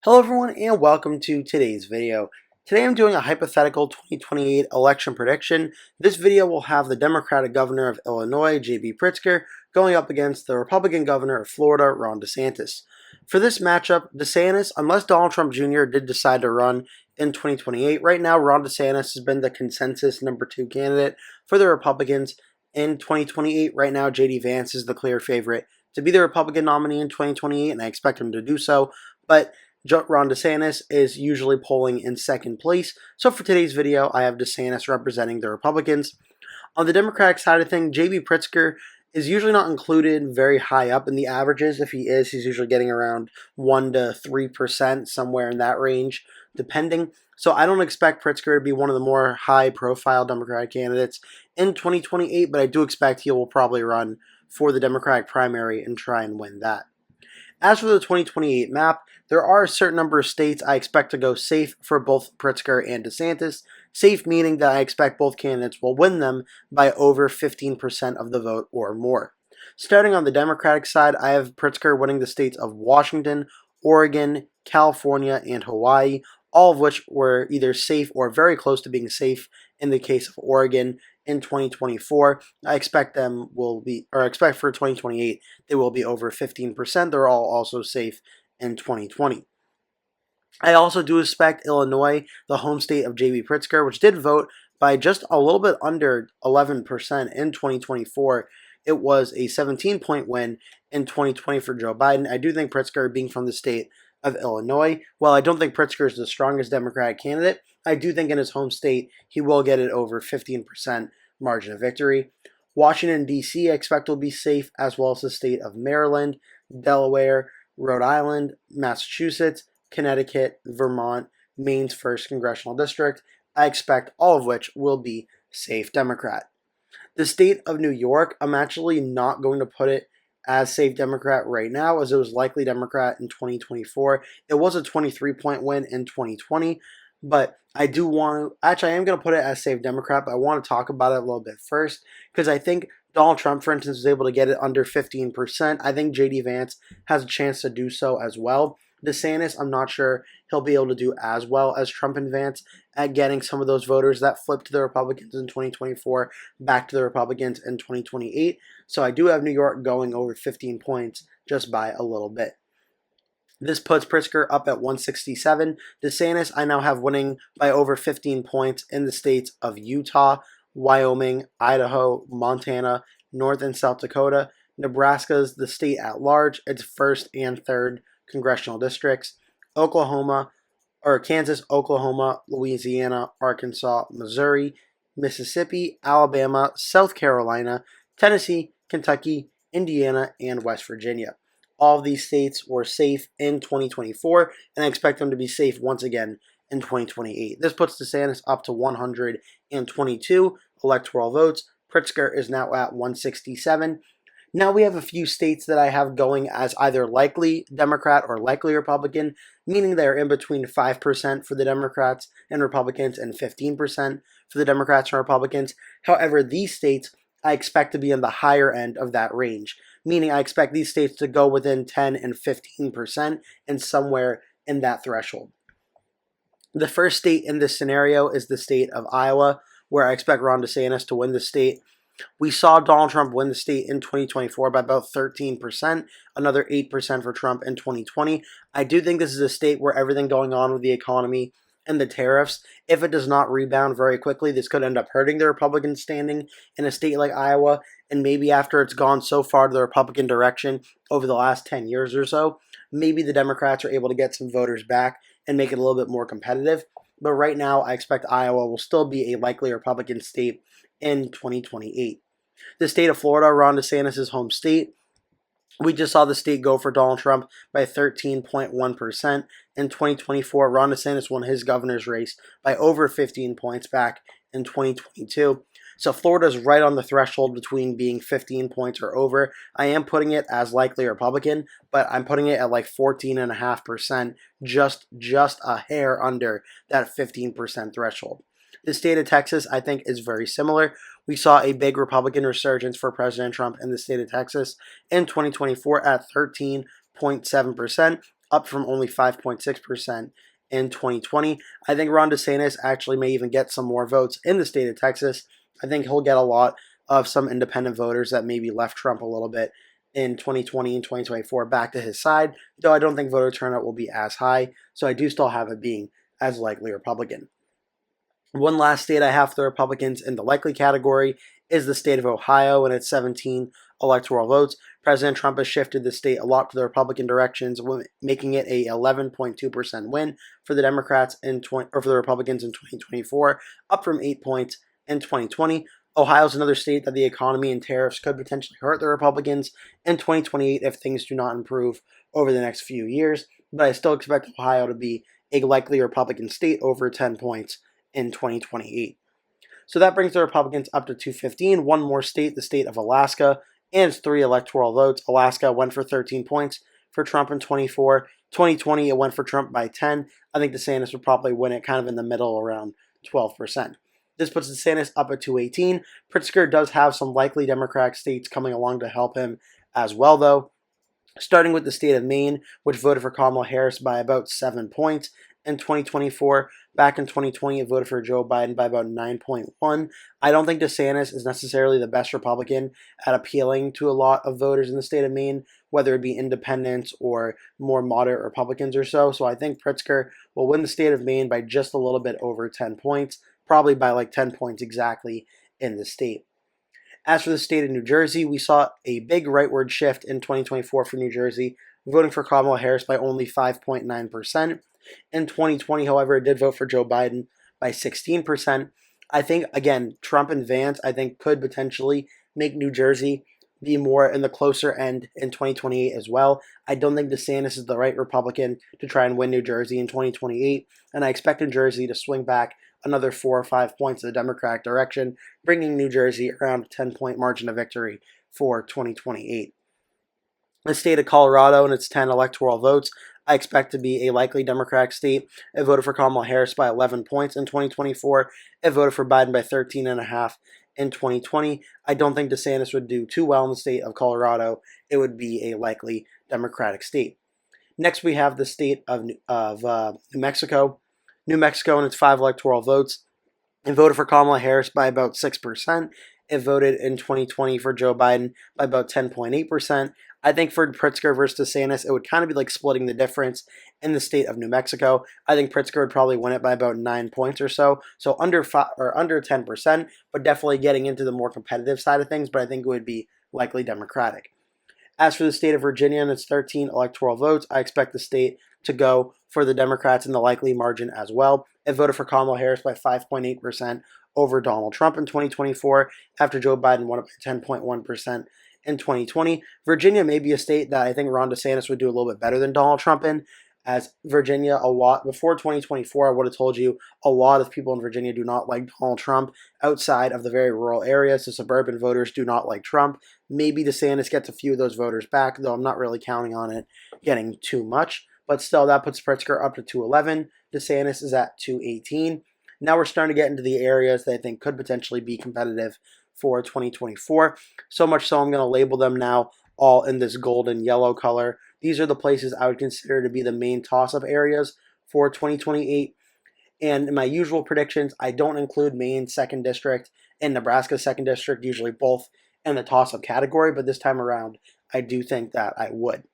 Hello everyone and welcome to today's video. Today I'm doing a hypothetical 2028 election prediction. This video will have the Democratic governor of Illinois, J.B. Pritzker, going up against the Republican governor of Florida, Ron DeSantis. For this matchup, DeSantis, unless Donald Trump Jr. did decide to run in 2028, right now Ron DeSantis has been the consensus number 2 candidate for the Republicans in 2028. Right now J.D. Vance is the clear favorite to be the Republican nominee in 2028, and I expect him to do so, but Ron DeSantis is usually polling in second place. So for today's video, I have DeSantis representing the Republicans. On the Democratic side of things, J.B. Pritzker is usually not included very high up in the averages. If he is, he's usually getting around 1 to 3%, somewhere in that range, depending. So I don't expect Pritzker to be one of the more high-profile Democratic candidates in 2028, but I do expect he will probably run for the Democratic primary and try and win that. As for the 2028 map, there are a certain number of states I expect to go safe for both Pritzker and DeSantis. Safe meaning that I expect both candidates will win them by over 15% of the vote or more. Starting on the Democratic side, I have Pritzker winning the states of Washington, Oregon, California, and Hawaii, all of which were either safe or very close to being safe in the case of Oregon in 2024. I expect expect for 2028, they will be over 15%. They're all also safe in 2020. I also do expect Illinois, the home state of J.B. Pritzker, which did vote by just a little bit under 11% in 2024. It was a 17-point win in 2020 for Joe Biden. I do think Pritzker, being from the state of Illinois, while I don't think Pritzker is the strongest Democratic candidate, I do think in his home state he will get it over 15% margin of victory. Washington, D.C. I expect will be safe, as well as the state of Maryland, Delaware, Rhode Island, Massachusetts, Connecticut, Vermont, Maine's 1st Congressional District. I expect all of which will be safe Democrat. The state of New York, I'm actually not going to put it as safe Democrat right now, as it was likely Democrat in 2024. It was a 23-point win in 2020, but I do want to, actually I am going to put it as safe Democrat, but I want to talk about it a little bit first, because I think Donald Trump, for instance, was able to get it under 15%. I think J.D. Vance has a chance to do so as well. DeSantis, I'm not sure he'll be able to do as well as Trump and Vance at getting some of those voters that flipped to the Republicans in 2024 back to the Republicans in 2028. So I do have New York going over 15 points just by a little bit. This puts Pritzker up at 167. DeSantis, I now have winning by over 15 points in the states of Utah, Wyoming, Idaho, Montana, North and South Dakota. Nebraska's the state at large, its 1st and 3rd congressional districts. Kansas, Oklahoma, Louisiana, Arkansas, Missouri, Mississippi, Alabama, South Carolina, Tennessee, Kentucky, Indiana, and West Virginia. All of these states were safe in 2024, and I expect them to be safe once again in 2028. This puts DeSantis up to 122 electoral votes. Pritzker is now at 167. Now we have a few states that I have going as either likely Democrat or likely Republican, meaning they're in between 5% for the Democrats and Republicans and 15% for the Democrats and Republicans. However, these states I expect to be in the higher end of that range, meaning I expect these states to go within 10 and 15% and somewhere in that threshold. The first state in this scenario is the state of Iowa, where I expect Ron DeSantis to win the state. We saw Donald Trump win the state in 2024 by about 13%, another 8% for Trump in 2020. I do think this is a state where everything going on with the economy and the tariffs, if it does not rebound very quickly, this could end up hurting the Republican standing in a state like Iowa, and maybe after it's gone so far to the Republican direction over the last 10 years or so, maybe the Democrats are able to get some voters back and make it a little bit more competitive. But right now, I expect Iowa will still be a likely Republican state in 2028. The state of Florida, Ron DeSantis' home state. We just saw the state go for Donald Trump by 13.1%. In 2024, Ron DeSantis won his governor's race by over 15 points back in 2022. So Florida's right on the threshold between being 15 points or over. I am putting it as likely Republican, but I'm putting it at like 14.5%, just a hair under that 15% threshold. The state of Texas, I think, is very similar. We saw a big Republican resurgence for President Trump in the state of Texas in 2024 at 13.7%. up from only 5.6% in 2020. I think Ron DeSantis actually may even get some more votes in the state of Texas. I think he'll get a lot of some independent voters that maybe left Trump a little bit in 2020 and 2024 back to his side, though I don't think voter turnout will be as high, so I do still have it being as likely Republican. One last state I have for the Republicans in the likely category is the state of Ohio, and its 17 electoral votes. President Trump has shifted the state a lot to the Republican directions, making it a 11.2% win for the Democrats for the Republicans in 2024, up from 8 points in 2020. Ohio is another state that the economy and tariffs could potentially hurt the Republicans in 2028 if things do not improve over the next few years, but I still expect Ohio to be a likely Republican state over 10 points in 2028. So that brings the Republicans up to 215. One more state, the state of Alaska, and its 3 electoral votes. Alaska went for 13 points for Trump in 2020, it went for Trump by 10. I think DeSantis would probably win it kind of in the middle, around 12%. This puts DeSantis up at 218. Pritzker does have some likely Democratic states coming along to help him as well, though. Starting with the state of Maine, which voted for Kamala Harris by about 7 points in 2024. Back in 2020, it voted for Joe Biden by about 9.1. I don't think DeSantis is necessarily the best Republican at appealing to a lot of voters in the state of Maine, whether it be independents or more moderate Republicans or so. So I think Pritzker will win the state of Maine by just a little bit over 10 points, probably by like 10 points exactly in the state. As for the state of New Jersey, we saw a big rightward shift in 2024 for New Jersey, voting for Kamala Harris by only 5.9%. In 2020, however, it did vote for Joe Biden by 16%. I think, again, Trump and Vance, I think, could potentially make New Jersey be more in the closer end in 2028 as well. I don't think DeSantis is the right Republican to try and win New Jersey in 2028, and I expect New Jersey to swing back another 4 or 5 points in the Democratic direction, bringing New Jersey around a 10-point margin of victory for 2028. The state of Colorado and its 10 electoral votes, I expect to be a likely Democratic state. It voted for Kamala Harris by 11 points in 2024. It voted for Biden by 13.5 in 2020. I don't think DeSantis would do too well in the state of Colorado. It would be a likely Democratic state. Next, we have the state of New Mexico. New Mexico and its 5 electoral votes. It voted for Kamala Harris by about 6%. It voted in 2020 for Joe Biden by about 10.8%. I think for Pritzker versus DeSantis, it would kind of be like splitting the difference in the state of New Mexico. I think Pritzker would probably win it by about 9 points or so. So under 10%, but definitely getting into the more competitive side of things, but I think it would be likely Democratic. As for the state of Virginia and its 13 electoral votes, I expect the state to go for the Democrats in the likely margin as well. It voted for Kamala Harris by 5.8% over Donald Trump in 2024 after Joe Biden won it by 10.1% in 2020. Virginia may be a state that I think Ron DeSantis would do a little bit better than Donald Trump in, as Virginia, before 2024, I would have told you a lot of people in Virginia do not like Donald Trump outside of the very rural areas. The suburban voters do not like Trump. Maybe DeSantis gets a few of those voters back, though I'm not really counting on it getting too much. But still, that puts Pritzker up to 211. DeSantis is at 218. Now we're starting to get into the areas that I think could potentially be competitive for 2024. So much so I'm going to label them now all in this golden yellow color. These are the places I would consider to be the main toss-up areas for 2028. And in my usual predictions, I don't include Maine's 2nd District and Nebraska's 2nd District, usually both in the toss-up category, but this time around, I do think that I would.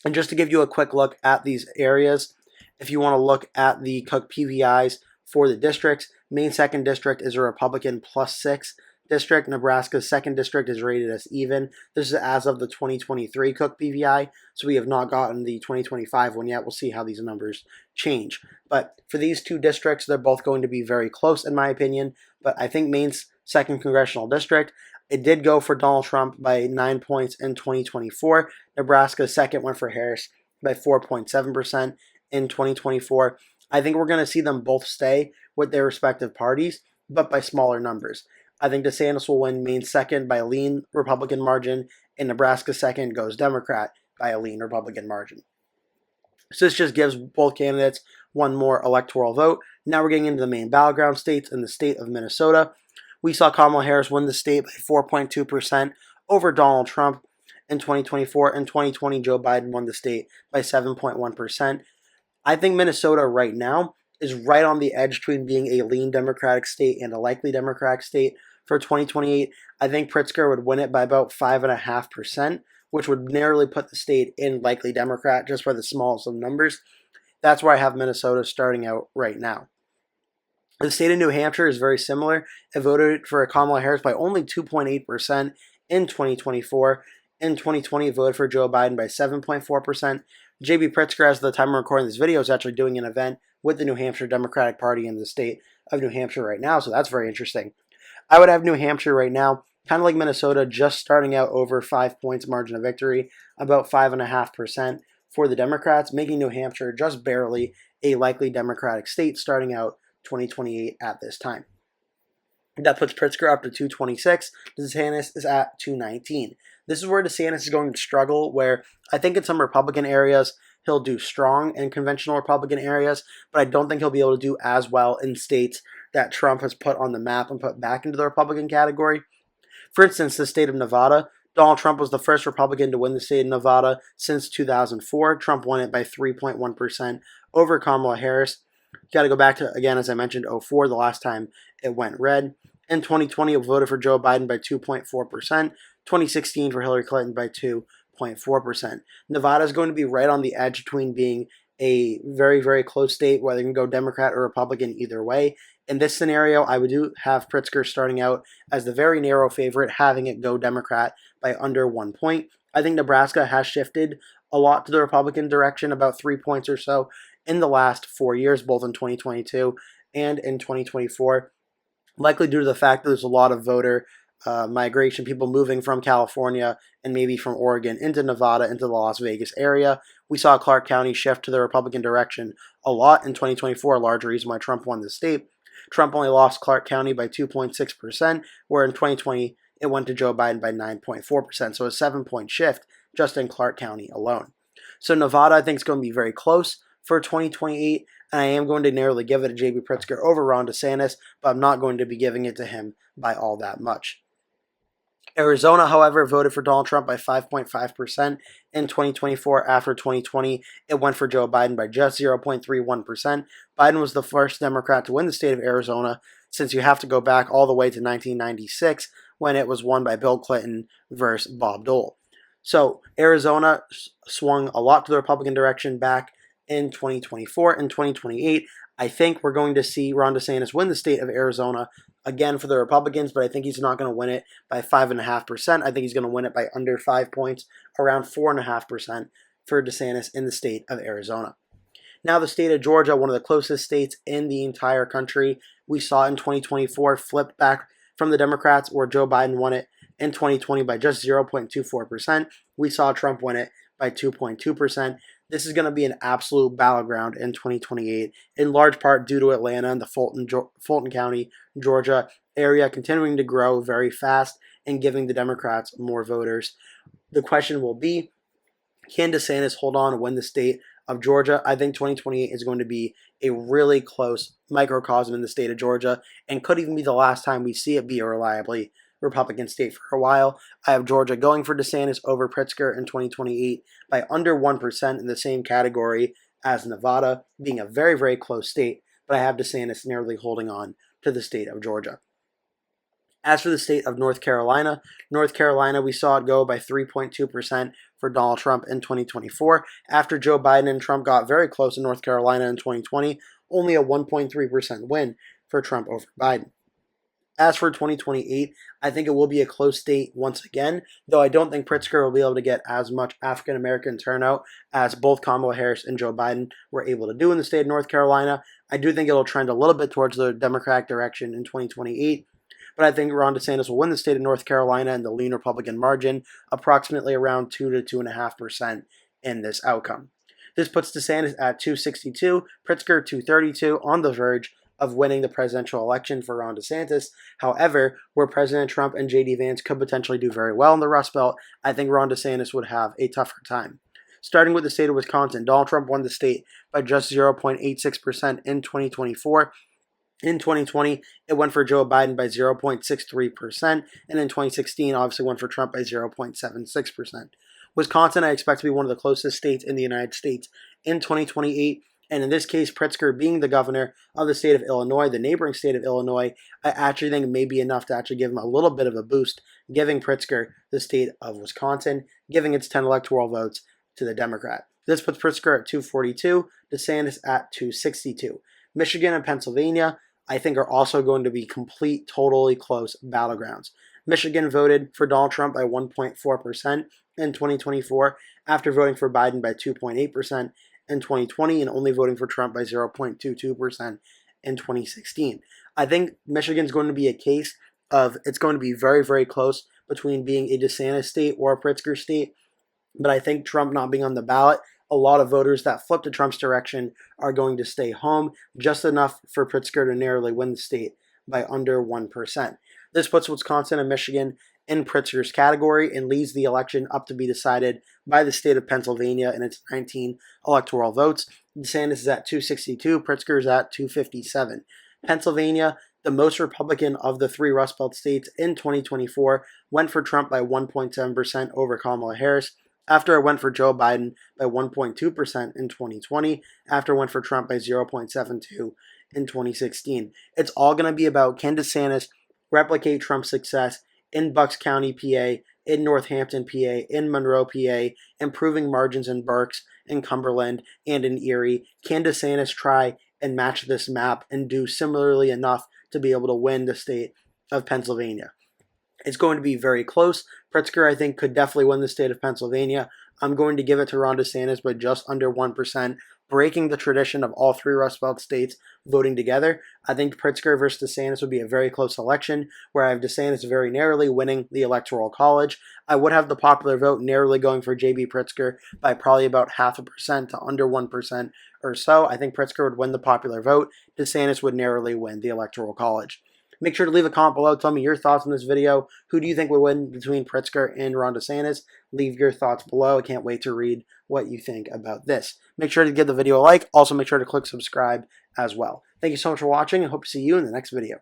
And just to give you a quick look at these areas, if you want to look at the Cook PVIs for the districts, Maine's 2nd District is a Republican +6 district. Nebraska's 2nd District is rated as even. This is as of the 2023 Cook PVI, so we have not gotten the 2025 one yet. We'll see how these numbers change. But for these 2 districts, they're both going to be very close in my opinion. But I think Maine's 2nd Congressional District, it did go for Donald Trump by 9 points in 2024. Nebraska's 2nd went for Harris by 4.7% in 2024. I think we're going to see them both stay with their respective parties, but by smaller numbers. I think DeSantis will win Maine's 2nd by a lean Republican margin, and Nebraska's 2nd goes Democrat by a lean Republican margin. So this just gives both candidates one more electoral vote. Now we're getting into the main battleground states in the state of Minnesota. We saw Kamala Harris win the state by 4.2% over Donald Trump in 2024. In 2020, Joe Biden won the state by 7.1%. I think Minnesota right now is right on the edge between being a lean Democratic state and a likely Democratic state for 2028. I think Pritzker would win it by about 5.5%, which would narrowly put the state in likely Democrat just by the smallest of numbers. That's where I have Minnesota starting out right now. The state of New Hampshire is very similar. It voted for Kamala Harris by only 2.8% in 2024. In 2020, it voted for Joe Biden by 7.4%. J.B. Pritzker, as of the time I'm recording this video, is actually doing an event with the New Hampshire Democratic Party in the state of New Hampshire right now, so that's very interesting. I would have New Hampshire right now, kind of like Minnesota, just starting out over 5 points margin of victory, about 5.5% for the Democrats, making New Hampshire just barely a likely Democratic state starting out 2028 at this time. That puts Pritzker up to 226. DeSantis is at 219. This is where DeSantis is going to struggle, where I think in some Republican areas he'll do strong in conventional Republican areas, but I don't think he'll be able to do as well in states that Trump has put on the map and put back into the Republican category. For instance, the state of Nevada, Donald Trump was the first Republican to win the state of Nevada since 2004. Trump won it by 3.1% over Kamala Harris. Got to go back to, again, as I mentioned, 04, the last time it went red. In 2020, it voted for Joe Biden by 2.4%. 2016 for Hillary Clinton by 2.4%. Nevada is going to be right on the edge between being a very, very close state where they can go Democrat or Republican either way. In this scenario, I would have Pritzker starting out as the very narrow favorite, having it go Democrat by under 1 point. I think Nebraska has shifted a lot to the Republican direction, about 3 points or so, in the last 4 years, both in 2022 and in 2024, likely due to the fact that there's a lot of voter migration, people moving from California and maybe from Oregon into Nevada, into the Las Vegas area. We saw Clark County shift to the Republican direction a lot in 2024, a large reason why Trump won the state. Trump only lost Clark County by 2.6%, where in 2020 it went to Joe Biden by 9.4%, so a 7-point shift just in Clark County alone. So Nevada, I think, is going to be very close for 2028, and I am going to narrowly give it to J.B. Pritzker over Ron DeSantis, but I'm not going to be giving it to him by all that much. Arizona, however, voted for Donald Trump by 5.5% in 2024. After 2020, it went for Joe Biden by just 0.31%. Biden was the first Democrat to win the state of Arizona, since you have to go back all the way to 1996 when it was won by Bill Clinton versus Bob Dole. So Arizona swung a lot to the Republican direction back in 2024. In 2028, I think we're going to see Ron DeSantis win the state of Arizona again for the Republicans, but I think he's not going to win it by 5.5%. I think he's going to win it by under 5 points, around 4.5% for DeSantis in the state of Arizona. Now the state of Georgia, one of the closest states in the entire country, we saw in 2024 flip back from the Democrats, where Joe Biden won it in 2020 by just 0.24%. We saw Trump win it by 2.2%. This is going to be an absolute battleground in 2028, in large part due to Atlanta and the Fulton County, Georgia area continuing to grow very fast and giving the Democrats more voters. The question will be, can DeSantis hold on and win the state of Georgia? I think 2028 is going to be a really close microcosm in the state of Georgia, and could even be the last time we see it be a reliably Republican state for a while. I have Georgia going for DeSantis over Pritzker in 2028 by under 1% in the same category as Nevada, being a very, very close state, but I have DeSantis narrowly holding on to the state of Georgia. As for the state of North Carolina, we saw it go by 3.2% for Donald Trump in 2024. After Joe Biden and Trump got very close in North Carolina in 2020, only a 1.3% win for Trump over Biden. As for 2028, I think it will be a close state once again, though I don't think Pritzker will be able to get as much African-American turnout as both Kamala Harris and Joe Biden were able to do in the state of North Carolina. I do think it'll trend a little bit towards the Democratic direction in 2028, but I think Ron DeSantis will win the state of North Carolina in the lean Republican margin, approximately around 2 to 2.5% in this outcome. This puts DeSantis at 262, Pritzker 232, on the verge of winning the presidential election for Ron DeSantis. However, where President Trump and J.D. Vance could potentially do very well in the Rust Belt, I think Ron DeSantis would have a tougher time. Starting with the state of Wisconsin, Donald Trump won the state by just 0.86% in 2024. In 2020, it went for Joe Biden by 0.63%, and in 2016, obviously went for Trump by 0.76%. Wisconsin, I expect to be one of the closest states in the United States in 2028, and in this case, Pritzker being the governor of the state of Illinois, the neighboring state of Illinois, I actually think may be enough to actually give him a little bit of a boost, giving Pritzker the state of Wisconsin, giving its 10 electoral votes to the Democrat. This puts Pritzker at 242, DeSantis at 262. Michigan and Pennsylvania, I think, are also going to be totally close battlegrounds. Michigan voted for Donald Trump by 1.4% in 2024 after voting for Biden by 2.8% in 2020 and only voting for Trump by 0.22% in 2016. I think Michigan's going to be a case of it's going to be very, very close between being a DeSantis state or a Pritzker state, but I think Trump not being on the ballot, a lot of voters that flip to Trump's direction are going to stay home, just enough for Pritzker to narrowly win the state by under 1%. This puts Wisconsin and Michigan in Pritzker's category and leaves the election up to be decided by the state of Pennsylvania in its 19 electoral votes. DeSantis is at 262, Pritzker is at 257. Pennsylvania, the most Republican of the three Rust Belt states in 2024, went for Trump by 1.7% over Kamala Harris, after it went for Joe Biden by 1.2% in 2020, after it went for Trump by 0.72% in 2016. It's all going to be about, can DeSantis replicate Trump's success in Bucks County, PA, in Northampton, PA, in Monroe, PA, improving margins in Berks, in Cumberland, and in Erie? Can DeSantis try and match this map and do similarly enough to be able to win the state of Pennsylvania? It's going to be very close. Pritzker, I think, could definitely win the state of Pennsylvania. I'm going to give it to Ron DeSantis by just under 1%, breaking the tradition of all three Rust Belt states voting together. I think Pritzker versus DeSantis would be a very close election, where I have DeSantis very narrowly winning the Electoral College. I would have the popular vote narrowly going for J.B. Pritzker by probably about 0.5% to under 1% or so. I think Pritzker would win the popular vote. DeSantis would narrowly win the Electoral College. Make sure to leave a comment below. Tell me your thoughts on this video. Who do you think would win between Pritzker and Ron DeSantis? Leave your thoughts below. I can't wait to read what you think about this. Make sure to give the video a like. Also, make sure to click subscribe as well. Thank you so much for watching, and hope to see you in the next video.